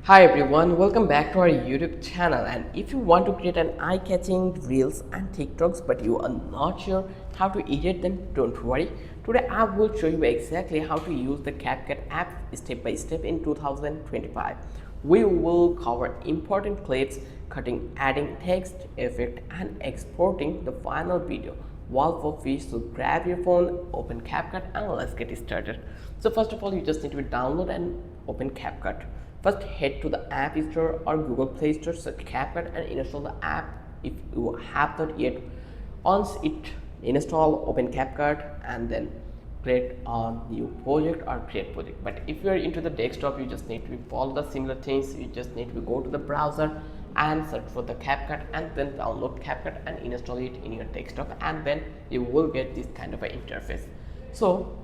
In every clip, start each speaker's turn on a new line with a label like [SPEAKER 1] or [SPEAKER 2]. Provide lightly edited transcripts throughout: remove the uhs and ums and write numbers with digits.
[SPEAKER 1] Hi everyone, welcome back to our YouTube channel. And if you want to create an eye-catching reels and TikToks but you are not sure how to edit them, don't worry. Today I will show you exactly how to use the CapCut app step by step in 2025. We will cover important clips, cutting, adding text, effect and exporting the final video. While for fish, so grab your phone, open CapCut and let's get started. So first of all, you just need to download and open CapCut. First, head to the App Store or Google Play Store, search CapCut and install the app if you have not yet. Once it install, open CapCut and then create a new project or create project. But if you are into the desktop, you just need to follow the similar things. You just need to go to the browser and search for the CapCut and then download CapCut and install it in your desktop, and then you will get this kind of an interface. So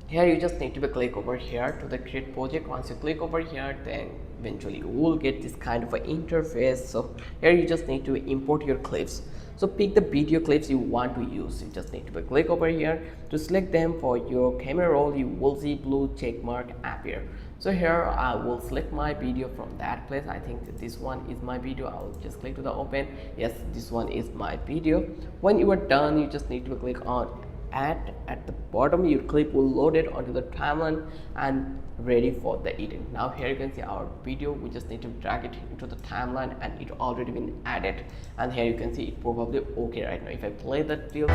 [SPEAKER 1] here you just need to click over here to the create project. Once you click over here, then eventually you will get this kind of an interface. So here you just need to import your clips. So pick the video clips you want to use. You just need to click over here to select them. For your camera roll, you will see blue check mark appear. So here I will select my video from that place. I think that this one is my video. I will just click to the open. Yes, this one is my video. When you are done, you just need to click on at the bottom. Your clip will load it onto the timeline and ready for the editing. Now here you can see our video. We just need to drag it into the timeline and it already been added, and here you can see it probably okay right now. If I play that reel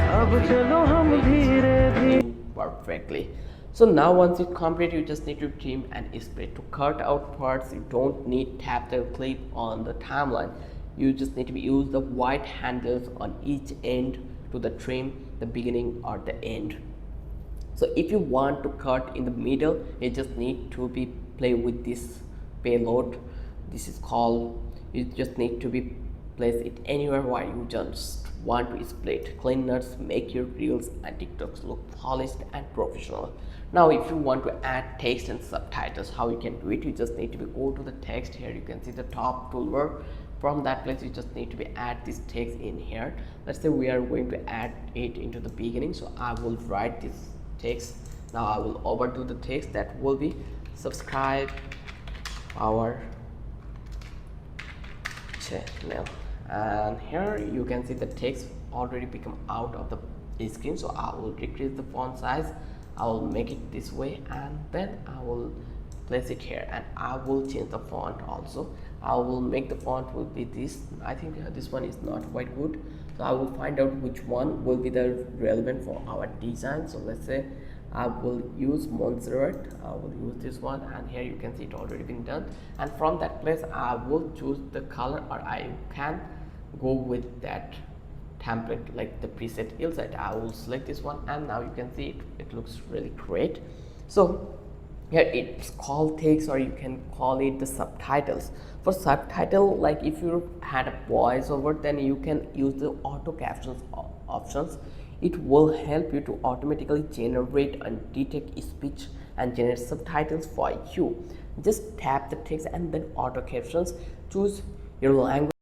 [SPEAKER 1] perfectly. So now once you complete, you just need to trim and split. To cut out parts, you don't need tap the clip on the timeline. You just need to use the white handles on each end to the trim the beginning or the end. So if you want to cut in the middle, you just need to be play with this payload. This is called, you just need to be place it anywhere where you just want to split. Clean nuts make your reels and TikToks look polished and professional. Now if you want to add text and subtitles, how you can do it? You just need to go to the text. Here you can see the top toolbar. From that place you just need to be add this text in here. Let's say we are going to add it into the beginning, so I will write this text. Now I will overdo the text that will be subscribe our channel, and here you can see the text already become out of the screen. So I will decrease the font size. I will make it this way and then I will place it here, and I will change the font also. I will make the font will be this. I think this one is not quite good, so I will find out which one will be the relevant for our design. So let's say I will use Montserrat. I will use this one, and here you can see it already been done. And from that place I will choose the color, or I can go with that template like the preset inside. I will select this one, and now you can see it looks really great. So here it's called text, or you can call it the subtitles. For subtitle, like if you had a voiceover, then you can use the auto captions options. It will help you to automatically generate and detect speech and generate subtitles for you. Just tap the text and then auto captions. Choose your language.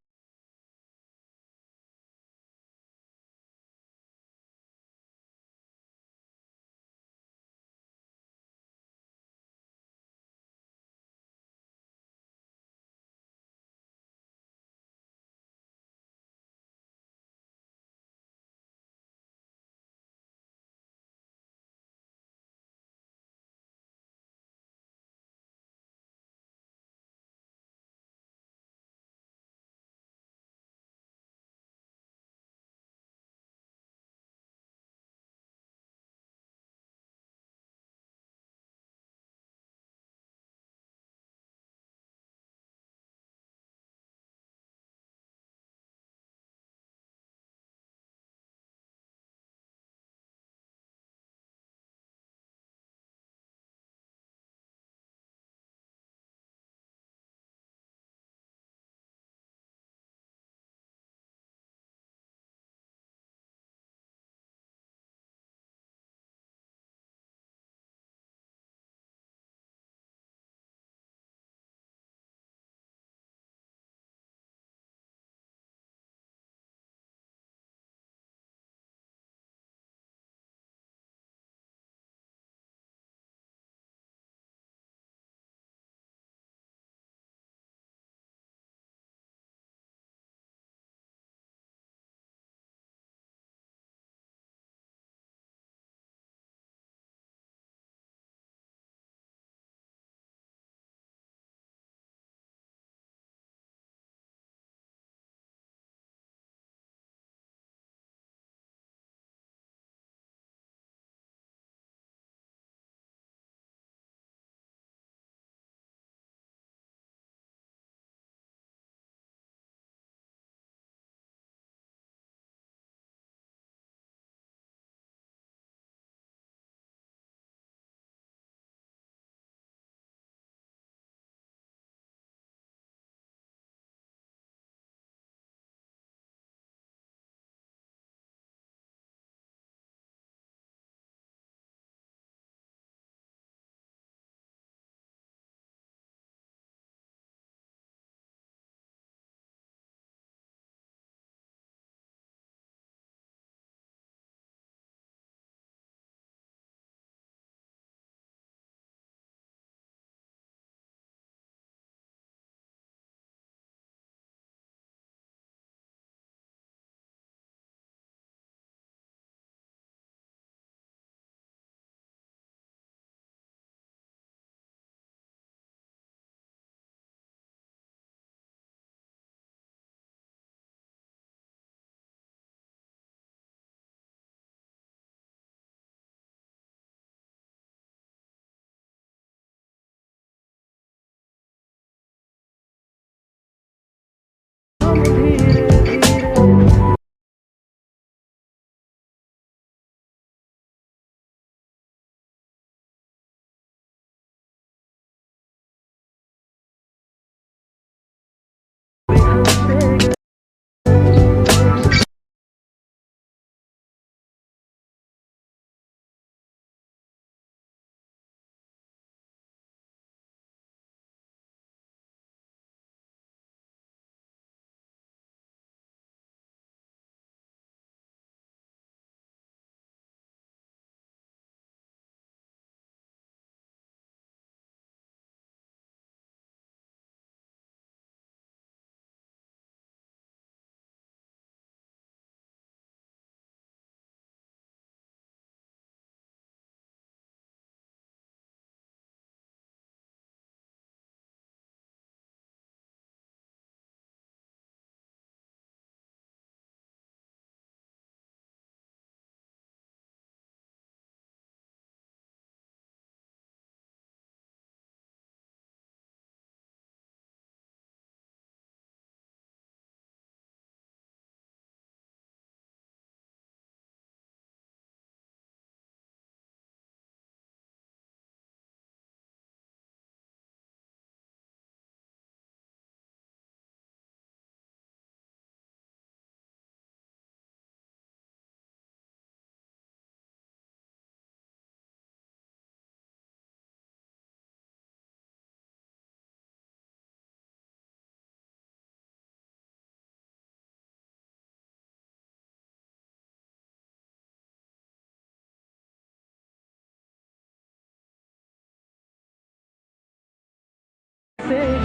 [SPEAKER 2] Say